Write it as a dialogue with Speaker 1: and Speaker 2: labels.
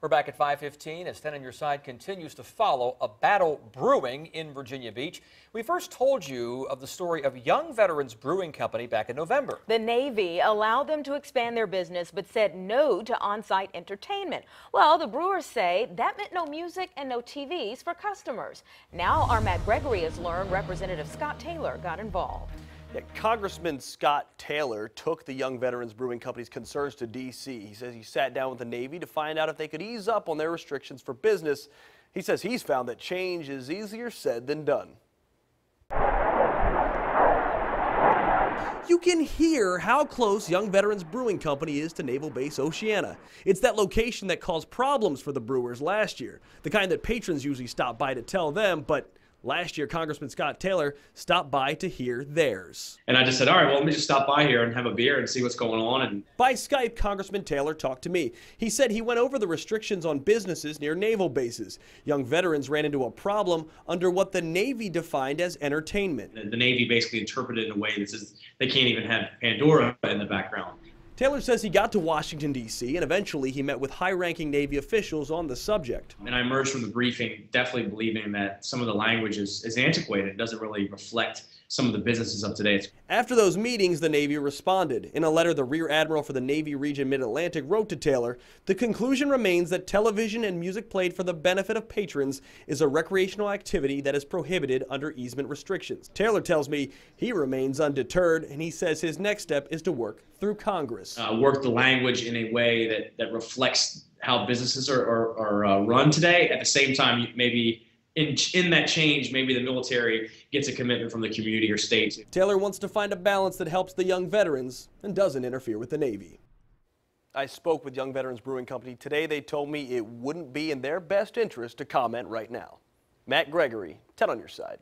Speaker 1: We're back at 5:15 as 10 on your side continues to follow a battle brewing in Virginia Beach. We first told you of the story of Young Veterans Brewing Company back in November.
Speaker 2: The Navy allowed them to expand their business but said no to on-site entertainment. Well, the brewers say that meant no music and no TVs for customers. Now our Matt Gregory has learned Representative Scott Taylor got involved.
Speaker 3: Yeah, Congressman Scott Taylor took the Young Veterans Brewing Company's concerns to D.C. He says he sat down with the Navy to find out if they could ease up on their restrictions for business. He says he's found that change is easier said than done. You can hear how close Young Veterans Brewing Company is to Naval Base Oceana. It's that location that caused problems for the brewers last year, the kind that patrons usually stop by to tell them, but last year, Congressman Scott Taylor stopped by to hear theirs.
Speaker 4: And I just said, all right, well, let me just stop by here and have a beer and see what's going on. And
Speaker 3: by Skype, Congressman Taylor talked to me. He said he went over the restrictions on businesses near naval bases. Young veterans ran into a problem under what the Navy defined as entertainment.
Speaker 4: The Navy basically interpreted it in a way that says they can't even have Pandora in the background.
Speaker 3: Taylor says he got to Washington, D.C., and eventually he met with high-ranking Navy officials on the subject.
Speaker 4: And I emerged from the briefing definitely believing that some of the language is antiquated. It doesn't really reflect some of the businesses of today.
Speaker 3: After those meetings, the Navy responded. In a letter, the Rear Admiral for the Navy Region Mid-Atlantic wrote to Taylor, "The conclusion remains that television and music played for the benefit of patrons is a recreational activity that is prohibited under easement restrictions." Taylor tells me he remains undeterred, and he says his next step is to work through Congress.
Speaker 4: Work the language in a way that reflects how businesses are run today. At the same time, maybe in that change, maybe the military gets a commitment from the community or state.
Speaker 3: Taylor wants to find a balance that helps the young veterans and doesn't interfere with the Navy. I spoke with Young Veterans Brewing Company today. They told me it wouldn't be in their best interest to comment right now. Matt Gregory, 10 on your side.